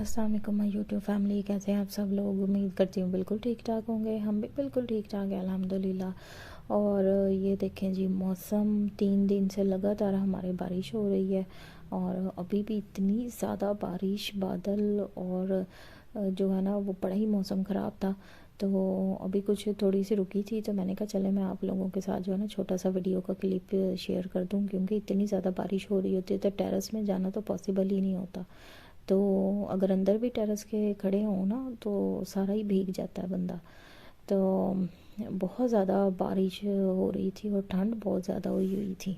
अस्सलाम वालेकुम my YouTube family, कैसे हैं आप सब लोग। उम्मीद करती हूँ बिल्कुल ठीक ठाक होंगे। हम भी बिल्कुल ठीक ठाक हैं अल्हम्दुलिल्लाह। और ये देखें जी, मौसम 3 दिन से लगातार हमारे बारिश हो रही है और अभी भी इतनी ज़्यादा बारिश, बादल और जो है ना वो बड़ा ही मौसम ख़राब था। तो अभी कुछ थोड़ी सी रुकी थी तो मैंने कहा चले मैं आप लोगों के साथ जो है ना छोटा सा वीडियो का क्लिप शेयर कर दूं, क्योंकि इतनी ज़्यादा बारिश हो रही होती है तो टेरेस में जाना तो पॉसिबल ही नहीं होता। तो अगर अंदर भी टेरेस के खड़े हों ना तो सारा ही भीग जाता है बंदा। तो बहुत ज़्यादा बारिश हो रही थी और ठंड बहुत ज़्यादा हुई हुई थी।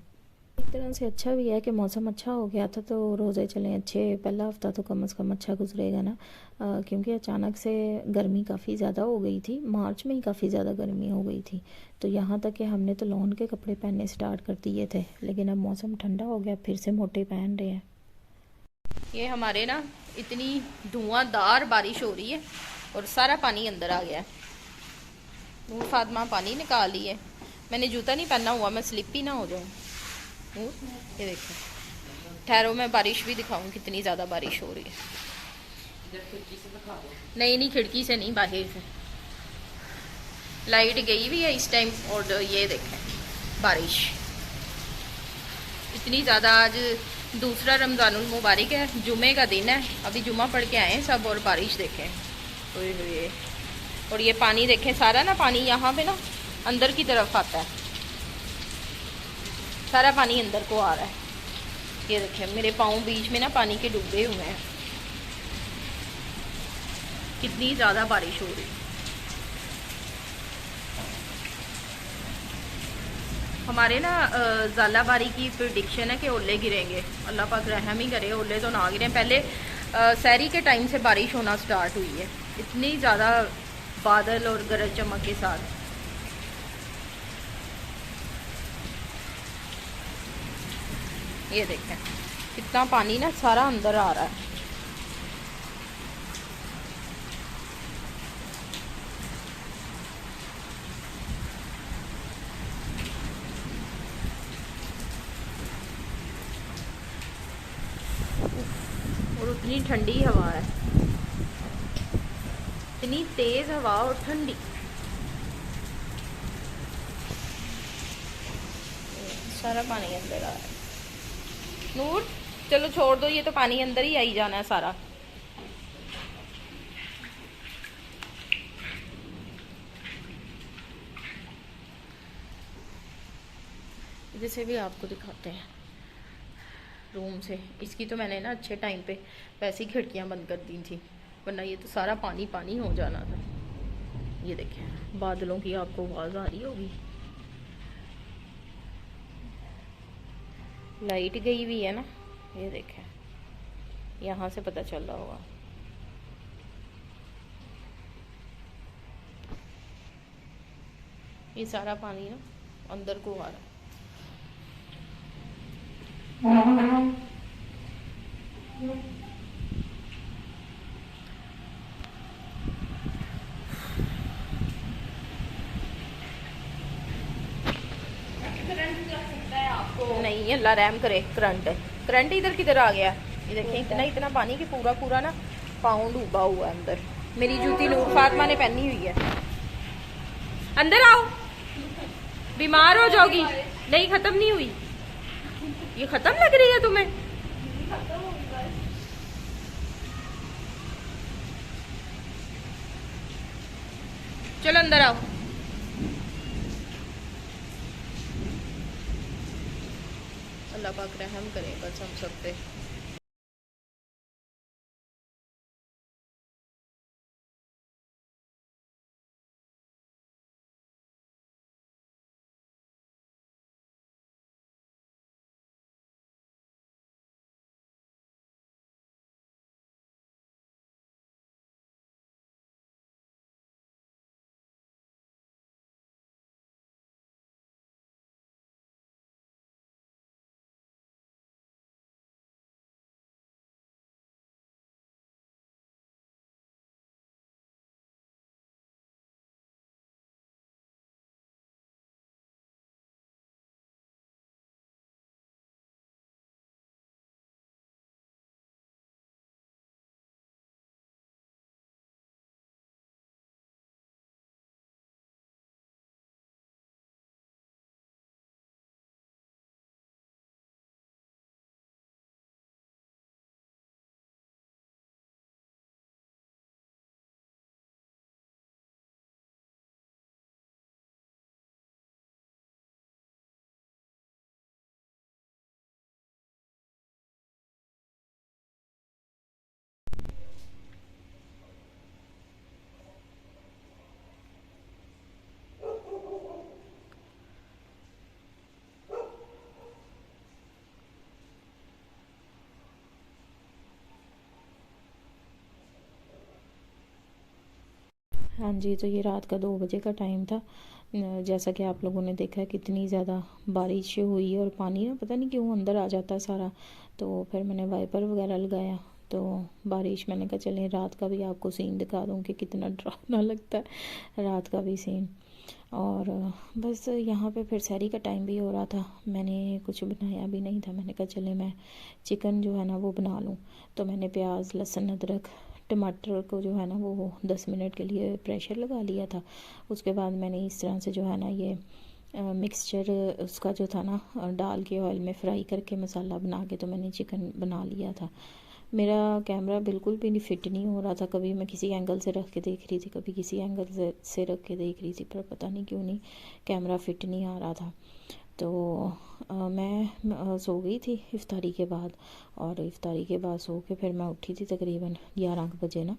एक तरह से अच्छा भी है कि मौसम अच्छा हो गया था, तो रोज़े चलें अच्छे। पहला हफ्ता तो कम से कम अच्छा गुजरेगा ना, क्योंकि अचानक से गर्मी काफ़ी ज़्यादा हो गई थी। मार्च में ही काफ़ी ज़्यादा गर्मी हो गई थी, तो यहाँ तक कि हमने तो लॉन के कपड़े पहनने स्टार्ट कर दिए थे, लेकिन अब मौसम ठंडा हो गया, फिर से मोटे पहन रहे हैं। ये हमारे ना इतनी धुआंधार बारिश हो रही है और सारा पानी अंदर आ गया है। नूर फातिमा पानी निकाल ली है। मैंने जूता नहीं पहना हुआ, मैं स्लिप ही ना हो जाऊं। नूर, ये देखो, ठहरो मैं बारिश भी दिखाऊं कितनी ज़्यादा बारिश हो रही है। नहीं नहीं, खिड़की से नहीं, बाहर से। लाइट गई हुई है इस टाइम और ये देखें बारिश इतनी ज़्यादा। आज दूसरा रमज़ानुल मुबारक है, जुमे का दिन है। अभी जुमा पढ़ के आए हैं सब और बारिश देखें। ओए होए। और ये पानी देखें, सारा ना पानी यहाँ पे ना अंदर की तरफ आता है, सारा पानी अंदर को आ रहा है। ये देखें मेरे पाँव बीच में ना पानी के डूबे हुए हैं। कितनी ज़्यादा बारिश हो रही है। हमारे ना ज़ालाबारी की प्रिडिक्शन है कि ओले गिरेंगे। अल्लाह पाक रहम ही करे, ओले तो ना गिरे। पहले सहरी के टाइम से बारिश होना स्टार्ट हुई है, इतनी ज़्यादा बादल और गरज चमक के साथ। ये देखें कितना पानी ना सारा अंदर आ रहा है। और उतनी ठंडी हवा है, इतनी तेज हवा और ठंडी। सारा पानी अंदर आ रहा है। नूर, चलो छोड़ दो, ये तो पानी अंदर ही आई जाना है सारा। जिसे भी आपको दिखाते हैं रूम से। इसकी तो मैंने ना अच्छे टाइम पे वैसी खिड़कियां बंद कर दी थी, वरना ये तो सारा पानी पानी हो जाना था। ये देखें बादलों की आपको आवाज़ आ रही होगी। लाइट गई हुई है ना, ये देखें यहाँ से पता चल रहा होगा। ये सारा पानी ना अंदर को आ रहा है। करंट लग सकता है आपको। नहीं, अल्लाह रहम करे, करंट है। करंट इधर किधर आ गया। ये देखें इतना इतना पानी कि पूरा पूरा ना पाँव डूबा हुआ है अंदर। मेरी जूती नूर फातिमा ने पहनी हुई है। अंदर आओ, बीमार हो जाओगी। नहीं, खत्म नहीं हुई। ये खत्म लग रही है तुम्हें। चलो अंदर आओ। अल्लाह पाक रहम करे बस हम सब पे। हाँ जी, तो ये रात का 2 बजे का टाइम था। जैसा कि आप लोगों ने देखा कितनी ज़्यादा बारिश हुई और पानी ना पता नहीं क्यों अंदर आ जाता है सारा। तो फिर मैंने वाइपर वगैरह लगाया, तो बारिश, मैंने कहा चलें रात का भी आपको सीन दिखा दूँ कि कितना डरावना लगता है रात का भी सीन। और बस यहाँ पे फिर सहरी का टाइम भी हो रहा था, मैंने कुछ बनाया भी नहीं था। मैंने कहा चले मैं चिकन जो है ना वो बना लूँ। तो मैंने प्याज, लहसुन, अदरक, टमाटर को जो है ना वो 10 मिनट के लिए प्रेशर लगा लिया था। उसके बाद मैंने इस तरह से जो है ना ये मिक्सचर उसका जो था ना डाल के ऑयल में फ्राई करके मसाला बना के तो मैंने चिकन बना लिया था। मेरा कैमरा बिल्कुल भी नहीं फिट नहीं हो रहा था, कभी मैं किसी एंगल से रख के देख रही थी, कभी किसी एंगल से रख के देख रही थी, पर पता नहीं क्यों नहीं कैमरा फिट नहीं आ रहा था। तो मैं सो गई थी इफ्तारी के बाद, और इफ्तारी के बाद सो के फिर मैं उठी थी तकरीबन 11 बजे ना,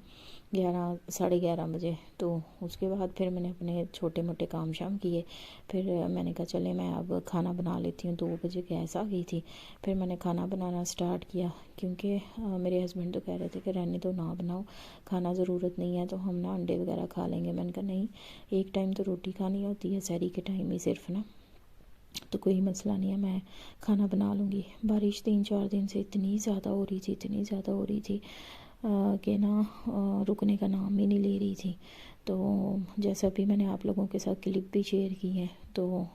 11 साढ़े 11 बजे। तो उसके बाद फिर मैंने अपने छोटे मोटे काम शाम किए। फिर मैंने कहा चले मैं अब खाना बना लेती हूँ, 2 बजे गैस आ गई थी। फिर मैंने खाना बनाना स्टार्ट किया, क्योंकि मेरे हस्बैंड तो कह रहे थे कि रहने तो ना बनाओ, खाना ज़रूरत नहीं है, तो हम ना अंडे वगैरह खा लेंगे। मैंने कहा नहीं, एक टाइम तो रोटी खानी होती है, सहरी के टाइम ही सिर्फ ना, तो कोई मसला नहीं है, मैं खाना बना लूँगी। बारिश 3-4 दिन से इतनी ज़्यादा हो रही थी, इतनी ज़्यादा हो रही थी कि ना रुकने का नाम ही नहीं ले रही थी। तो जैसा भी मैंने आप लोगों के साथ क्लिप भी शेयर की है, तो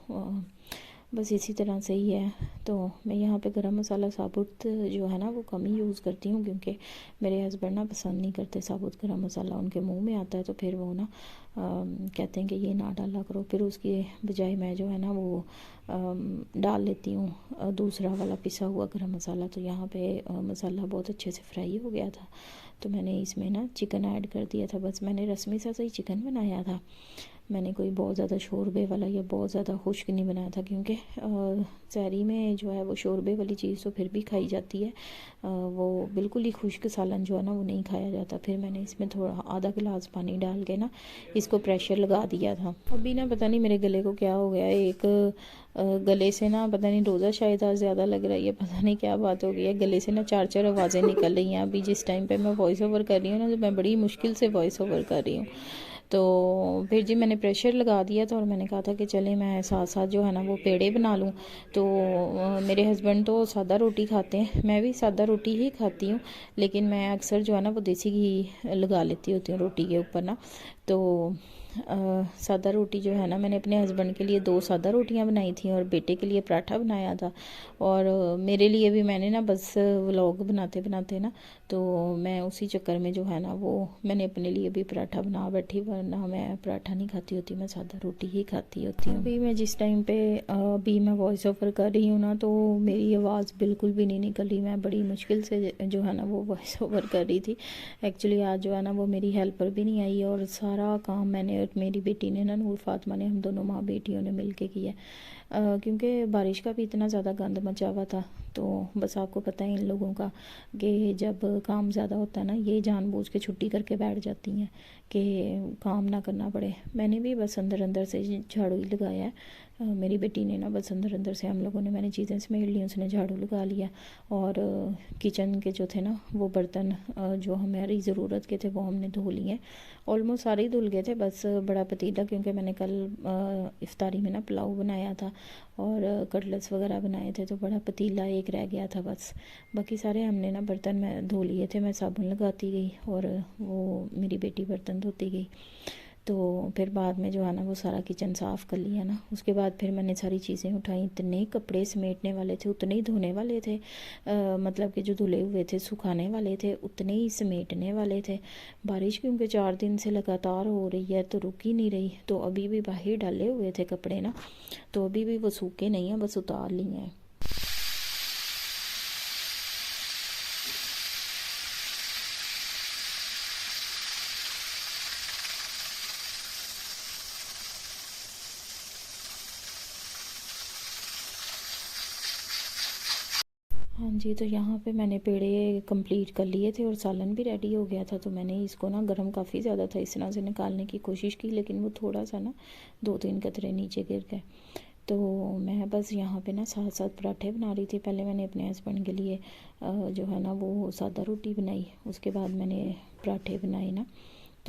बस इसी तरह से ही है। तो मैं यहाँ पे गरम मसाला साबुत जो है ना वो कम ही यूज़ करती हूँ, क्योंकि मेरे हस्बैंड ना पसंद नहीं करते साबुत गरम मसाला, उनके मुंह में आता है तो फिर वो ना कहते हैं कि ये ना डाला करो। फिर उसके बजाय मैं जो है ना वो डाल लेती हूँ दूसरा वाला पिसा हुआ गरम मसाला। तो यहाँ पे मसाला बहुत अच्छे से फ्राई हो गया था, तो मैंने इसमें ना चिकन ऐड कर दिया था। बस मैंने रस्मी सा सही चिकन बनाया था, मैंने कोई बहुत ज़्यादा शोरबे वाला या बहुत ज़्यादा खुश्क नहीं बनाया था, क्योंकि सहरी में जो है वो शोरबे वाली चीज़ तो फिर भी खाई जाती है, वो बिल्कुल ही खुश्क सालन जो है ना वो नहीं खाया जाता। फिर मैंने इसमें थोड़ा आधा गिलास पानी डाल के ना इसको प्रेशर लगा दिया था। अभी ना पता नहीं मेरे गले को क्या हो गया है, एक गले से ना पता नहीं रोज़ा शायद आज ज़्यादा लग रहा है, ये पता नहीं क्या बात हो गई है, गले से ना 4-4 आवाज़ें निकल रही हैं। अभी जिस टाइम पे मैं वॉइस ओवर कर रही हूँ ना, तो मैं बड़ी मुश्किल से वॉइस ओवर कर रही हूँ। तो फिर जी मैंने प्रेशर लगा दिया था, और मैंने कहा था कि चले मैं साथ साथ जो है ना वो पेड़े बना लूँ। तो मेरे हस्बैंड तो सादा रोटी खाते हैं, मैं भी सादा रोटी ही खाती हूँ, लेकिन मैं अक्सर जो है ना वो देसी घी लगा लेती होती हूँ रोटी के ऊपर ना। तो सादा रोटी जो है ना, मैंने अपने हस्बैंड के लिए 2 सादा रोटियां बनाई थी और बेटे के लिए पराठा बनाया था। और मेरे लिए भी मैंने ना बस व्लॉग बनाते बनाते ना, तो मैं उसी चक्कर में जो है ना वो मैंने अपने लिए भी पराठा बना बैठी, वरना मैं पराठा नहीं खाती होती, मैं सादा रोटी ही खाती होती हूँ। अभी मैं जिस टाइम पे अभी मैं वॉइस ओवर कर रही हूँ ना, तो मेरी आवाज़ बिल्कुल भी नहीं निकल रही, मैं बड़ी मुश्किल से जो है ना वो वॉइस ओवर कर रही थी। एक्चुअली आज जो है ना वो मेरी हेल्पर भी नहीं आई, और सारा काम मैंने और मेरी बेटी ने ना, नूर फातिमा ने, हम दोनों माँ बेटियों ने मिल के किया। क्योंकि बारिश का भी इतना ज़्यादा गंद मचा हुआ था। तो बस आपको पता है इन लोगों का कि जब काम ज़्यादा होता है ना, ये जानबूझ के छुट्टी करके बैठ जाती हैं कि काम ना करना पड़े। मैंने भी बस अंदर अंदर से झाड़ू ही लगाया है, मेरी बेटी ने ना बस अंदर अंदर से, हम लोगों ने, मैंने चीज़ें समेट ली, उसने झाड़ू लगा लिया। और किचन के जो थे ना वो बर्तन जो हमारी ज़रूरत के थे वो हमने धो लिए, ऑलमोस्ट सारे ही धुल गए थे। बस बड़ा पतीला, क्योंकि मैंने कल इफ्तारी में ना पुलाव बनाया था और कटलेट्स वगैरह बनाए थे, तो बड़ा पतीला एक रह गया था बस। बाकी सारे हमने ना बर्तन मैं धो लिए थे, मैं साबुन लगाती गई और वो मेरी बेटी बर्तन धोती गई। तो फिर बाद में जो है ना वो सारा किचन साफ़ कर लिया ना, उसके बाद फिर मैंने सारी चीज़ें उठाई। इतने कपड़े समेटने वाले थे उतने ही धोने वाले थे, मतलब कि जो धुले हुए थे सुखाने वाले थे उतने ही समेटने वाले थे। बारिश क्योंकि 4 दिन से लगातार हो रही है तो रुक ही नहीं रही, तो अभी भी बाहर डाले हुए थे कपड़े ना, तो अभी भी वो सूखे नहीं हैं, बस उतार लिए हैं। हाँ जी, तो यहाँ पे मैंने पेड़े कंप्लीट कर लिए थे और सालन भी रेडी हो गया था। तो मैंने इसको ना, गर्म काफ़ी ज़्यादा था, इस तरह से निकालने की कोशिश की, लेकिन वो थोड़ा सा ना 2-3 कतरे नीचे गिर गए। तो मैं बस यहाँ पे ना साथ साथ पराठे बना रही थी। पहले मैंने अपने हस्बैंड के लिए जो है ना वो सादा रोटी बनाई, उसके बाद मैंने पराठे बनाए ना।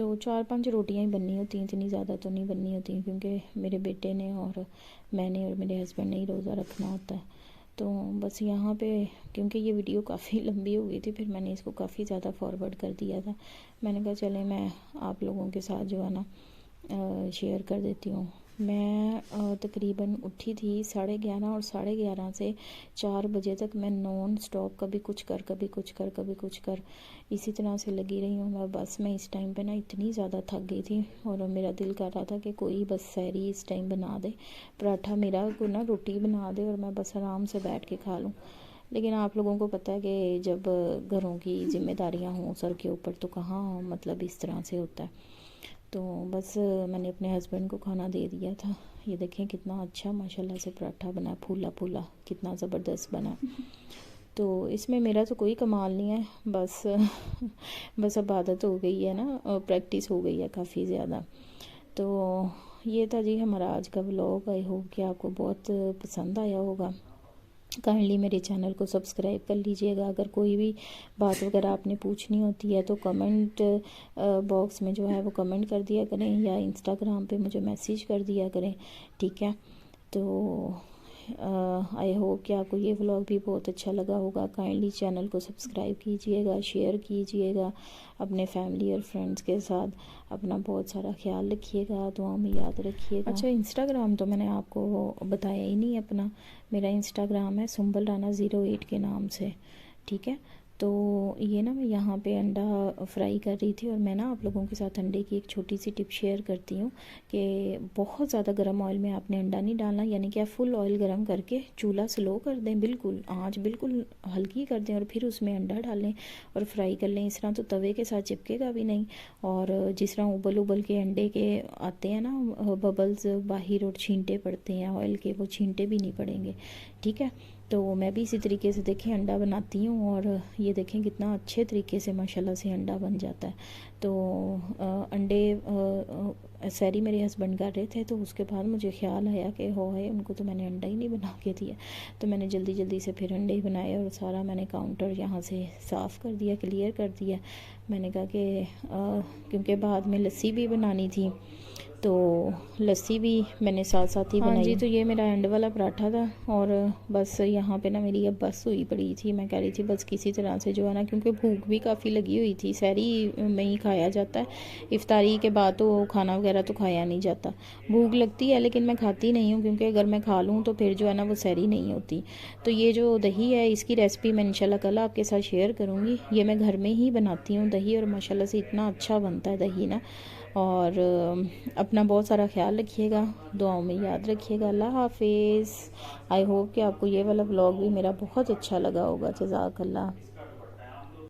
तो 4-5 रोटियां ही बननी होती हैं, इतनी ज़्यादा तो नहीं बननी होती, क्योंकि मेरे बेटे ने और मैंने और मेरे हस्बैंड ने ही रोज़ा रखना होता है। तो बस यहाँ पे क्योंकि ये वीडियो काफ़ी लंबी हो गई थी, फिर मैंने इसको काफ़ी ज़्यादा फॉरवर्ड कर दिया था। मैंने कहा चले मैं आप लोगों के साथ जो है ना शेयर कर देती हूँ। मैं तकरीबन उठी थी 11:30 और 11:30 से 4 बजे तक मैं नॉन स्टॉप कभी कुछ कर कभी कुछ कर कभी कुछ कर इसी तरह से लगी रही हूँ। मैं बस मैं इस टाइम पे ना इतनी ज़्यादा थक गई थी और मेरा दिल कर रहा था कि कोई बस सहरी इस टाइम बना दे, पराठा मेरा को ना रोटी बना दे और मैं बस आराम से बैठ के खा लूँ। लेकिन आप लोगों को पता है कि जब घरों की जिम्मेदारियाँ हों सर के ऊपर तो कहाँ मतलब इस तरह से होता है। तो बस मैंने अपने हस्बैंड को खाना दे दिया था। ये देखें कितना अच्छा माशाल्लाह से पराठा बना, फूला फूला, कितना ज़बरदस्त बना। तो इसमें मेरा तो कोई कमाल नहीं है, बस बस अब आदत हो गई है ना, प्रैक्टिस हो गई है काफ़ी ज़्यादा। तो ये था जी हमारा आज का व्लॉग। आई होप कि आपको बहुत पसंद आया होगा। काइंडली मेरे चैनल को सब्सक्राइब कर लीजिएगा। अगर कोई भी बात वगैरह आपने पूछनी होती है तो कमेंट बॉक्स में जो है वो कमेंट कर दिया करें या इंस्टाग्राम पे मुझे मैसेज कर दिया करें, ठीक है। तो आई होप कि आपको ये व्लॉग भी बहुत अच्छा लगा होगा। काइंडली चैनल को सब्सक्राइब कीजिएगा, शेयर कीजिएगा अपने फैमिली और फ्रेंड्स के साथ। अपना बहुत सारा ख्याल रखिएगा, दुआ में याद रखिएगा। अच्छा, इंस्टाग्राम तो मैंने आपको बताया ही नहीं अपना। मेरा इंस्टाग्राम है सुंबल राना 08 के नाम से, ठीक है। तो ये ना मैं यहाँ पे अंडा फ्राई कर रही थी और मैं ना आप लोगों के साथ अंडे की एक छोटी सी टिप शेयर करती हूँ कि बहुत ज़्यादा गर्म ऑयल में आपने अंडा नहीं डालना, यानी कि आप फुल ऑयल गर्म करके चूल्हा स्लो कर दें, बिल्कुल आंच बिल्कुल हल्की कर दें और फिर उसमें अंडा डालें और फ्राई कर लें। इस तरह तो तवे के साथ चिपकेगा भी नहीं। और जिस तरह उबल उबल के अंडे के आते हैं ना बबल्स बाहर और छींटे पड़ते हैं ऑयल के, वो छींटे भी नहीं पड़ेंगे, ठीक है। तो मैं भी इसी तरीके से देखें अंडा बनाती हूँ और ये देखें कितना अच्छे तरीके से माशाल्लाह से अंडा बन जाता है। तो अंडे सैरी मेरे हस्बैंड कर रहे थे, तो उसके बाद मुझे ख्याल आया कि हो है उनको तो मैंने अंडा ही नहीं बना के दिया। तो मैंने जल्दी जल्दी से फिर अंडे ही बनाए और सारा मैंने काउंटर यहाँ से साफ़ कर दिया, क्लियर कर दिया। मैंने कहा कि क्योंकि बाद में लस्सी भी बनानी थी तो लस्सी भी मैंने साथ साथ ही बनाई। हाँ जी, तो ये मेरा एंड वाला पराठा था और बस यहाँ पे ना मेरी अब बस हुई पड़ी थी। मैं कह रही थी बस किसी तरह से जो है ना, क्योंकि भूख भी काफ़ी लगी हुई थी। सहरी में ही खाया जाता है, इफ्तारी के बाद तो खाना वगैरह तो खाया नहीं जाता। भूख लगती है लेकिन मैं खाती नहीं हूँ, क्योंकि अगर मैं खा लूँ तो फिर जो है ना वो सहरी नहीं होती। तो ये जो दही है इसकी रेसिपी मैं इंशाल्लाह कल आपके साथ शेयर करूँगी। ये मैं घर में ही बनाती हूँ दही और माशाल्लाह से इतना अच्छा बनता है दही ना। और अपना बहुत सारा ख्याल रखिएगा, दुआओं में याद रखिएगा। अल्लाह हाफिज़। आई होप कि आपको ये वाला व्लॉग भी मेरा बहुत अच्छा लगा होगा। जज़ाकल्लाह।